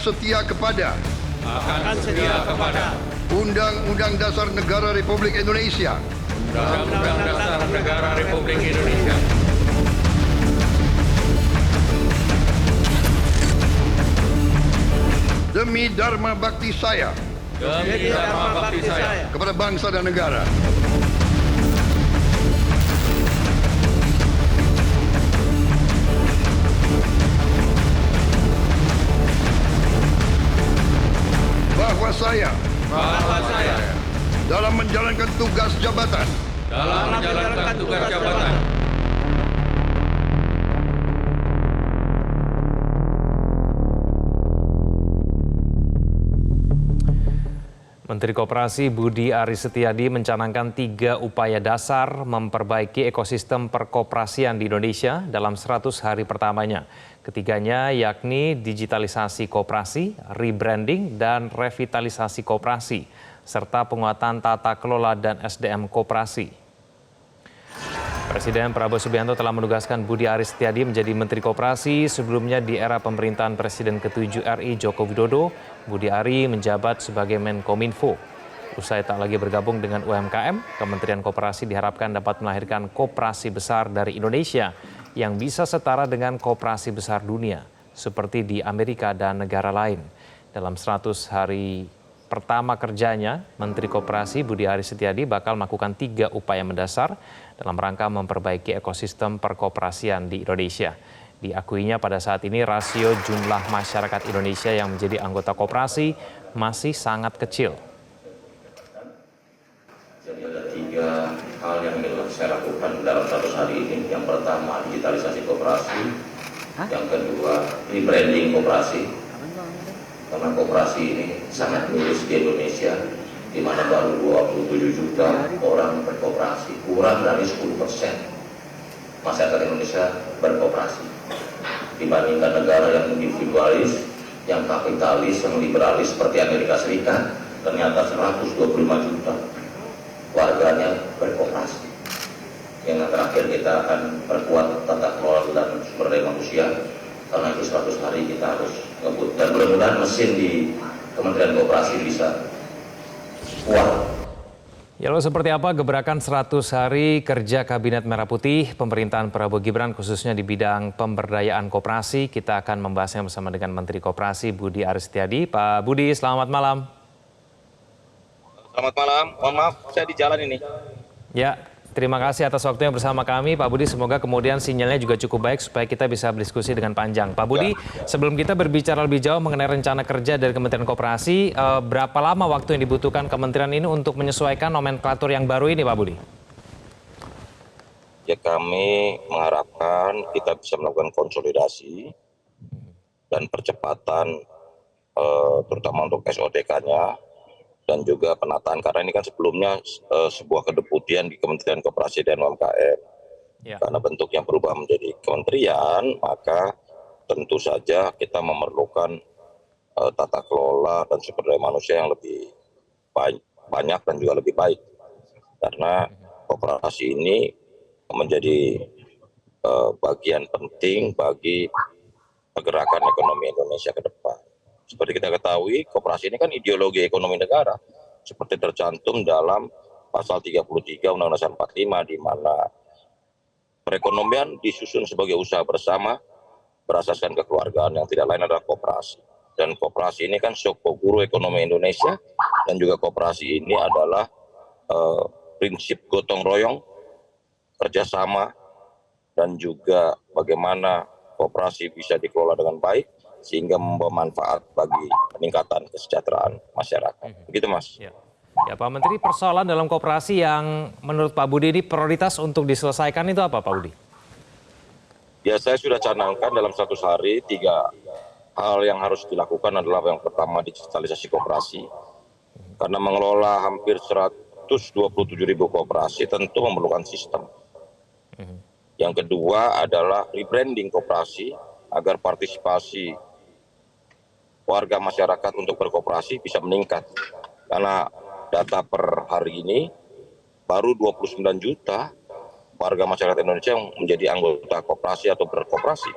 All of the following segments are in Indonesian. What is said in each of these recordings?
setia kepada Undang-Undang Dasar Negara Republik Indonesia Undang-Undang Dasar Negara Republik Indonesia demi dharma bakti saya kepada bangsa dan negara. Bahwa saya dalam menjalankan tugas jabatan Menteri Koperasi Budi Aris Setiadi mencanangkan 3 upaya dasar memperbaiki ekosistem perkoperasian di Indonesia dalam 100 hari pertamanya. Ketiganya yakni digitalisasi koperasi, rebranding, dan revitalisasi koperasi, serta penguatan tata kelola dan SDM koperasi. Presiden Prabowo Subianto telah menugaskan Budi Aris Setiadi menjadi Menteri Koperasi. Sebelumnya di era pemerintahan Presiden ke-7 RI Joko Widodo, Budi Ari menjabat sebagai Menkominfo. Usai tak lagi bergabung dengan UMKM, Kementerian Koperasi diharapkan dapat melahirkan koperasi besar dari Indonesia yang bisa setara dengan koperasi besar dunia, seperti di Amerika dan negara lain. Dalam 100 hari pertama kerjanya, Menteri Koperasi Budi Aris Setiadi bakal melakukan 3 upaya mendasar dalam rangka memperbaiki ekosistem perkoperasian di Indonesia. Diakuinya pada saat ini rasio jumlah masyarakat Indonesia yang menjadi anggota koperasi masih sangat kecil. Jadi ada 3 hal yang saya lakukan dalam 100 hari ini. Yang pertama, digitalisasi koperasi. Yang kedua, rebranding koperasi. Karena koperasi ini sangat miris di Indonesia, di mana baru 27 juta orang berkoperasi, kurang dari 10% masyarakat Indonesia berkoperasi. Dibandingkan negara yang individualis, yang kapitalis, yang liberalis seperti Amerika Serikat, ternyata 125 juta warganya berkoperasi. Yang terakhir, kita akan perkuat tata kelola dan sumber daya manusia, karena itu 100 hari kita harus ngebut. Dan mudah-mudahan mesin di Kementerian Koperasi bisa kuat. Ya, lalu seperti apa gebrakan 100 hari kerja Kabinet Merah Putih pemerintahan Prabowo Gibran khususnya di bidang pemberdayaan koperasi? Kita akan membahasnya bersama dengan Menteri Koperasi Budi Aris Setiadi. Pak Budi, selamat malam. Selamat malam, mohon maaf saya di jalan ini. Ya, terima kasih atas waktunya bersama kami, Pak Budi. Semoga kemudian sinyalnya juga cukup baik supaya kita bisa berdiskusi dengan panjang. Pak Budi, sebelum kita berbicara lebih jauh mengenai rencana kerja dari Kementerian Koperasi, berapa lama waktu yang dibutuhkan kementerian ini untuk menyesuaikan nomenklatur yang baru ini, Pak Budi? Ya, kami mengharapkan kita bisa melakukan konsolidasi dan percepatan, terutama untuk SODK-nya. Dan juga penataan, karena ini kan sebelumnya sebuah kedeputian di Kementerian Koperasi dan UMKM. Ya. Karena bentuknya berubah menjadi kementerian, maka tentu saja kita memerlukan tata kelola dan sumber daya manusia yang lebih banyak dan juga lebih baik. Karena koperasi ini menjadi bagian penting bagi pergerakan ekonomi Indonesia ke depan. Seperti kita ketahui, koperasi ini kan ideologi ekonomi negara, seperti tercantum dalam pasal 33 Undang-Undang Dasar 45, di mana perekonomian disusun sebagai usaha bersama berasaskan kekeluargaan, yang tidak lain adalah koperasi. Dan koperasi ini kan shock guru ekonomi Indonesia, dan juga koperasi ini adalah prinsip gotong royong, kerjasama, dan juga bagaimana koperasi bisa dikelola dengan baik, sehingga membawa manfaat bagi peningkatan kesejahteraan masyarakat. Begitu, Mas. Ya. Ya, Pak Menteri, persoalan dalam koperasi yang menurut Pak Budi ini prioritas untuk diselesaikan itu apa, Pak Budi? Ya, saya sudah canangkan dalam 100 hari 3 hal yang harus dilakukan adalah yang pertama digitalisasi koperasi. Karena mengelola hampir 127.000 koperasi tentu memerlukan sistem. Yang kedua adalah rebranding koperasi agar partisipasi warga masyarakat untuk berkoperasi bisa meningkat. Karena data per hari ini baru 29 juta warga masyarakat Indonesia yang menjadi anggota koperasi atau berkoperasi.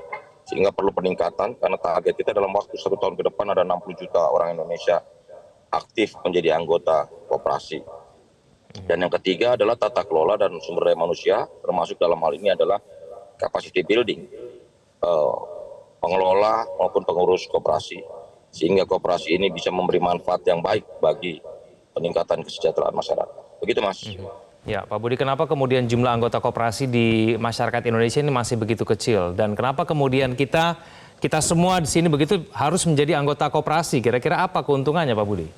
sehingga perlu peningkatan karena target kita dalam waktu 1 tahun ke depan ada 60 juta orang Indonesia aktif menjadi anggota koperasi. Dan yang ketiga adalah tata kelola dan sumber daya manusia, termasuk dalam hal ini adalah capacity building, pengelola maupun pengurus koperasi, sehingga koperasi ini bisa memberi manfaat yang baik bagi peningkatan kesejahteraan masyarakat. Begitu, Mas. Ya, Pak Budi, kenapa kemudian jumlah anggota koperasi di masyarakat Indonesia ini masih begitu kecil? Dan kenapa kemudian kita semua di sini begitu harus menjadi anggota koperasi? Kira-kira apa keuntungannya, Pak Budi?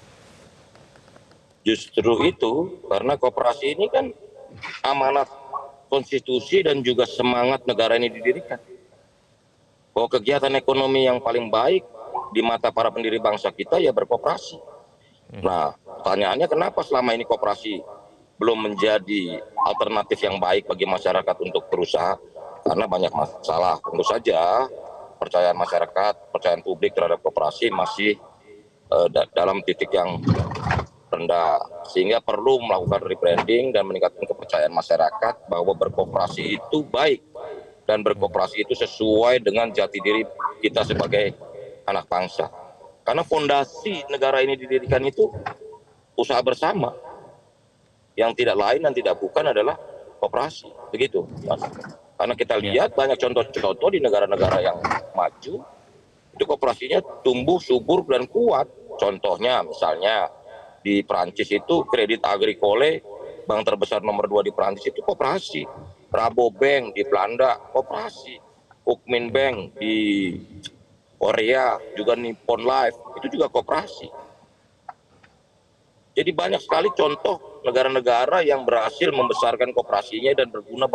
Justru itu, karena koperasi ini kan amanat konstitusi dan juga semangat negara ini didirikan. Bahwa kegiatan ekonomi yang paling baik di mata para pendiri bangsa kita ya berkoperasi. Nah, pertanyaannya kenapa selama ini koperasi belum menjadi alternatif yang baik bagi masyarakat untuk berusaha? Karena banyak masalah. Tentu saja kepercayaan masyarakat, kepercayaan publik terhadap koperasi masih dalam titik yang rendah, sehingga perlu melakukan rebranding dan meningkatkan kepercayaan masyarakat bahwa berkoperasi itu baik dan berkoperasi itu sesuai dengan jati diri kita sebagai anak bangsa. Karena fondasi negara ini didirikan itu usaha bersama, yang tidak lain dan tidak bukan adalah koperasi, begitu, Mas. Karena kita lihat banyak contoh-contoh di negara-negara yang maju itu koperasinya tumbuh subur dan kuat. Contohnya misalnya di Prancis itu Credit Agricole, bank terbesar nomor 2 di Prancis itu koperasi. Rabobank di Belanda koperasi. Ukmin Bank di Korea, juga Nippon Life itu juga koperasi. Jadi banyak sekali contoh negara-negara yang berhasil membesarkan koperasinya dan berguna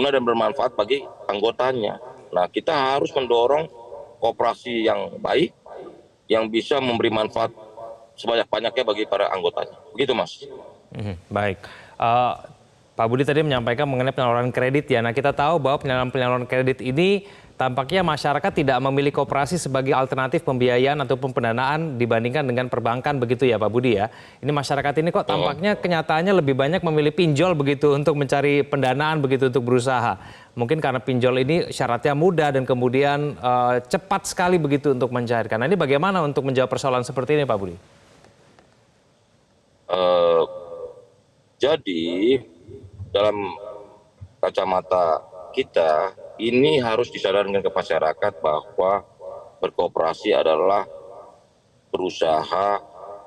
dan bermanfaat bagi anggotanya. Nah, kita harus mendorong koperasi yang baik yang bisa memberi manfaat sebanyak-banyaknya bagi para anggotanya. Begitu, Mas. Baik. Pak Budi tadi menyampaikan mengenai penyaluran kredit ya. Nah, kita tahu bahwa penyaluran kredit ini tampaknya masyarakat tidak memilih koperasi sebagai alternatif pembiayaan ataupun pendanaan dibandingkan dengan perbankan begitu ya, Pak Budi ya. Ini masyarakat ini kok tampaknya kenyataannya lebih banyak memilih pinjol begitu untuk mencari pendanaan begitu untuk berusaha. Mungkin karena pinjol ini syaratnya mudah dan kemudian cepat sekali begitu untuk mencairkan. Nah, ini bagaimana untuk menjawab persoalan seperti ini, Pak Budi? Jadi dalam kacamata kita ini harus disadarkan ke masyarakat bahwa berkoperasi adalah berusaha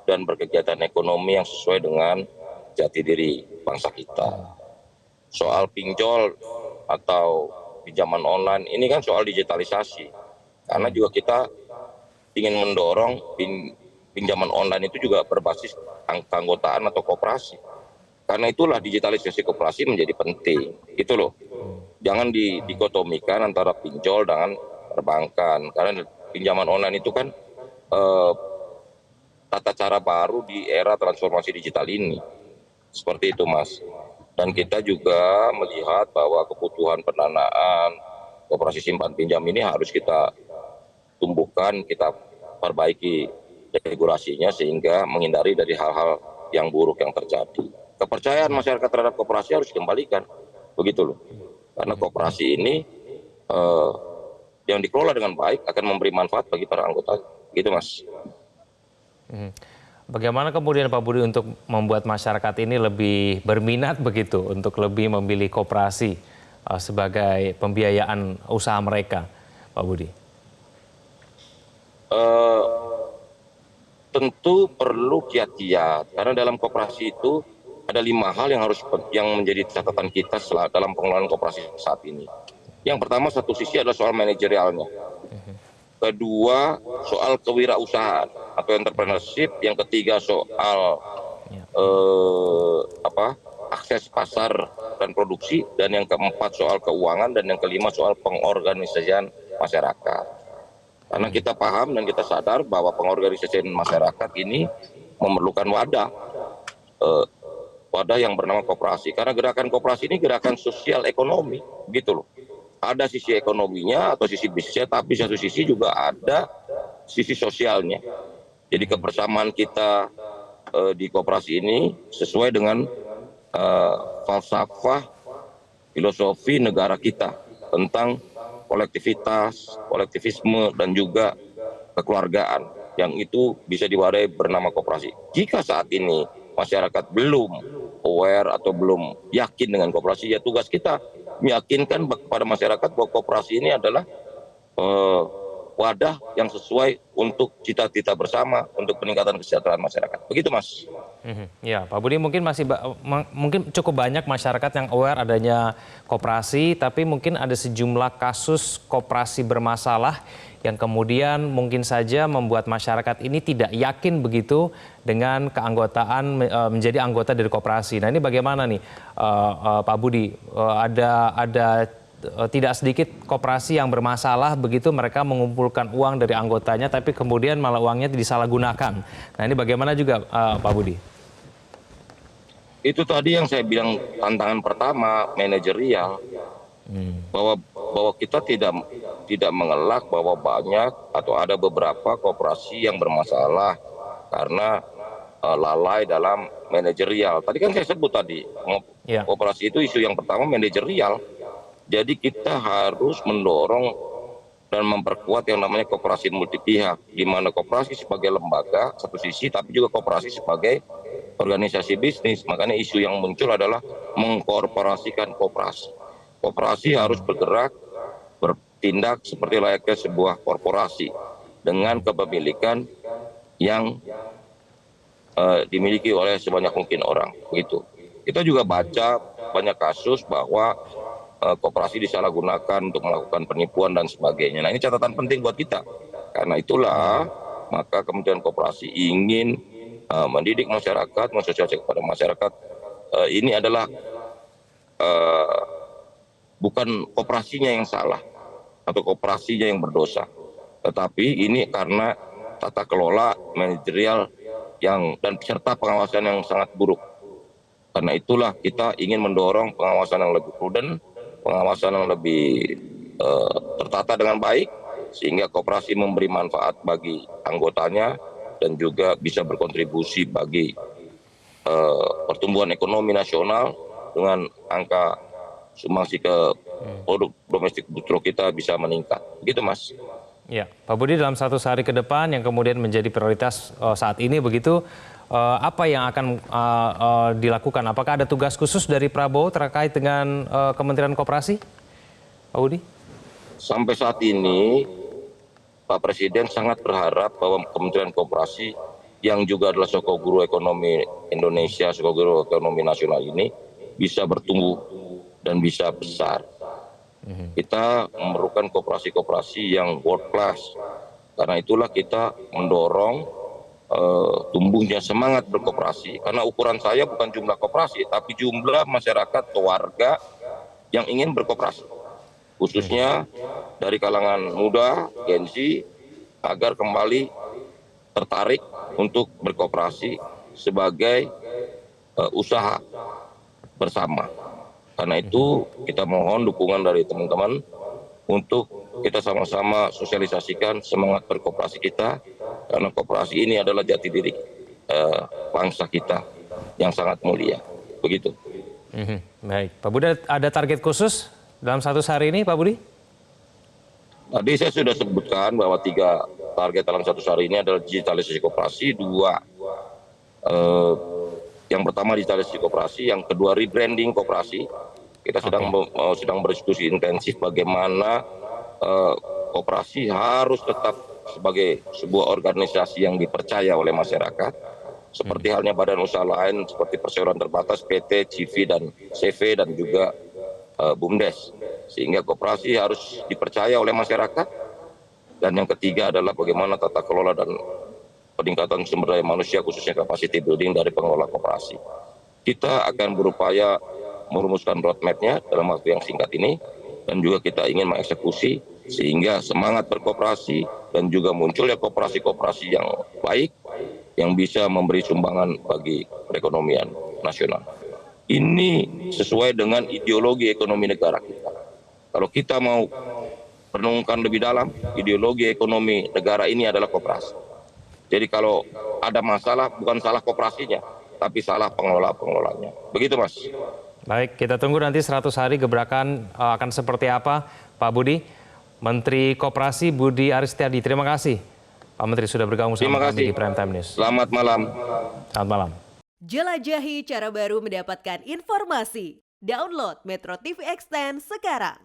dan berkegiatan ekonomi yang sesuai dengan jati diri bangsa kita. Soal pinjol atau pinjaman online ini kan soal digitalisasi, karena juga kita ingin mendorong pinjaman online itu juga berbasis keanggotaan atau koperasi. Karena itulah digitalisasi koperasi menjadi penting, gitu loh. Jangan dikotomikan antara pinjol dengan perbankan, karena pinjaman online itu kan tata cara baru di era transformasi digital ini. Seperti itu, Mas. Dan kita juga melihat bahwa kebutuhan pendanaan koperasi simpan pinjam ini harus kita tumbuhkan, kita perbaiki regulasinya sehingga menghindari dari hal-hal yang buruk yang terjadi. Kepercayaan masyarakat terhadap koperasi harus dikembalikan, begitu loh. Karena koperasi ini yang dikelola dengan baik akan memberi manfaat bagi para anggota, gitu, Mas. Bagaimana kemudian Pak Budi untuk membuat masyarakat ini lebih berminat begitu untuk lebih memilih koperasi sebagai pembiayaan usaha mereka, Pak Budi? Tentu perlu kiat-kiat, karena dalam koperasi itu ada 5 hal yang menjadi catatan kita dalam pengelolaan koperasi saat ini. Yang pertama, satu sisi adalah soal manajerialnya. Kedua, soal kewirausahaan atau entrepreneurship. Yang ketiga, soal akses pasar dan produksi. Dan yang keempat, soal keuangan. Dan yang kelima, soal pengorganisasian masyarakat. Karena kita paham dan kita sadar bahwa pengorganisasian masyarakat ini memerlukan wadah. Wadah yang bernama koperasi. Karena gerakan koperasi ini gerakan sosial ekonomi, gitu loh. Ada sisi ekonominya atau sisi bisnisnya, tapi satu sisi juga ada sisi sosialnya. Jadi kebersamaan kita di koperasi ini sesuai dengan falsafah filosofi negara kita tentang kolektivitas, kolektivisme, dan juga kekeluargaan yang itu bisa diwadai bernama koperasi. Jika saat ini masyarakat belum aware atau belum yakin dengan koperasi, ya tugas kita meyakinkan kepada masyarakat bahwa koperasi ini adalah wadah yang sesuai untuk cita-cita bersama untuk peningkatan kesejahteraan masyarakat. Begitu, Mas. Ya, Pak Budi, mungkin mungkin cukup banyak masyarakat yang aware adanya koperasi, tapi mungkin ada sejumlah kasus koperasi bermasalah yang kemudian mungkin saja membuat masyarakat ini tidak yakin begitu dengan keanggotaan menjadi anggota dari koperasi. Nah, ini bagaimana nih, Pak Budi? Ada tidak sedikit koperasi yang bermasalah begitu, mereka mengumpulkan uang dari anggotanya tapi kemudian malah uangnya disalahgunakan. Nah, ini bagaimana juga, Pak Budi? Itu tadi yang saya bilang, tantangan pertama manajerial, bahwa kita tidak mengelak bahwa banyak atau ada beberapa koperasi yang bermasalah karena lalai dalam manajerial. Tadi kan saya sebut tadi, koperasi itu isu yang pertama manajerial. Jadi kita harus mendorong dan memperkuat yang namanya koperasi multi pihak, di mana koperasi sebagai lembaga satu sisi, tapi juga koperasi sebagai organisasi bisnis. Makanya isu yang muncul adalah mengkorporasikan koperasi. Koperasi harus bertindak seperti layaknya sebuah korporasi dengan kepemilikan yang dimiliki oleh sebanyak mungkin orang. Begitu. Kita juga baca banyak kasus bahwa koperasi disalahgunakan untuk melakukan penipuan dan sebagainya. Nah, ini catatan penting buat kita. Karena itulah maka Kementerian Koperasi ingin mendidik masyarakat, mensosialisasikan kepada masyarakat. Ini adalah bukan koperasinya yang salah atau koperasinya yang berdosa, tetapi ini karena tata kelola manajerial dan serta pengawasan yang sangat buruk. Karena itulah kita ingin mendorong pengawasan yang lebih prudent, pengawasan yang lebih tertata dengan baik, sehingga koperasi memberi manfaat bagi anggotanya dan juga bisa berkontribusi bagi pertumbuhan ekonomi nasional dengan angka sumbangsi ke produk domestik bruto kita bisa meningkat. Begitu, Mas. Ya, Pak Budi, dalam 100 hari ke depan yang kemudian menjadi prioritas saat ini begitu, apa yang akan dilakukan? Apakah ada tugas khusus dari Prabowo terkait dengan Kementerian Koperasi, Pak Budi? Sampai saat ini, Pak Presiden sangat berharap bahwa Kementerian Koperasi yang juga adalah sokoguru ekonomi Indonesia, sokoguru ekonomi nasional ini bisa bertumbuh dan bisa besar. Kita memerlukan koperasi-koperasi yang world class. Karena itulah kita mendorong tumbuhnya semangat berkoperasi. Karena ukuran saya bukan jumlah koperasi, tapi jumlah masyarakat atau warga yang ingin berkoperasi. Khususnya dari kalangan muda, Gen Z, agar kembali tertarik untuk berkoperasi sebagai usaha bersama. Karena itu kita mohon dukungan dari teman-teman untuk kita sama-sama sosialisasikan semangat berkoperasi kita, karena koperasi ini adalah jati diri bangsa kita yang sangat mulia. Begitu. Baik, Pak Budi, ada target khusus dalam 100 hari ini, Pak Budi? Tadi saya sudah sebutkan bahwa 3 target dalam 100 hari ini adalah digitalisasi koperasi, 2 yang pertama digitalisasi koperasi, yang kedua rebranding koperasi. Kita sedang berdiskusi intensif bagaimana koperasi harus tetap sebagai sebuah organisasi yang dipercaya oleh masyarakat, seperti halnya badan usaha lain seperti perseroan terbatas, PT, CV dan juga BUMDes, sehingga koperasi harus dipercaya oleh masyarakat. Dan yang ketiga adalah bagaimana tata kelola dan peningkatan sumber daya manusia, khususnya capacity building dari pengelola koperasi. Kita akan berupaya merumuskan roadmap-nya dalam waktu yang singkat ini, dan juga kita ingin mengeksekusi sehingga semangat berkoperasi dan juga munculnya koperasi-koperasi yang baik yang bisa memberi sumbangan bagi perekonomian nasional. Ini sesuai dengan ideologi ekonomi negara kita. Kalau kita mau renungkan lebih dalam, ideologi ekonomi negara ini adalah koperasi. Jadi kalau ada masalah bukan salah koperasinya, tapi salah pengelola-pengelolanya. Begitu, Mas. Baik, kita tunggu nanti 100 hari gebrakan akan seperti apa, Pak Budi. Menteri Koperasi Budi Aris Setiadi. Terima kasih Pak Menteri sudah bergabung sama kami di Prime Time News. Selamat malam. Selamat malam. Jelajahi cara baru mendapatkan informasi. Download Metro TV Extend sekarang.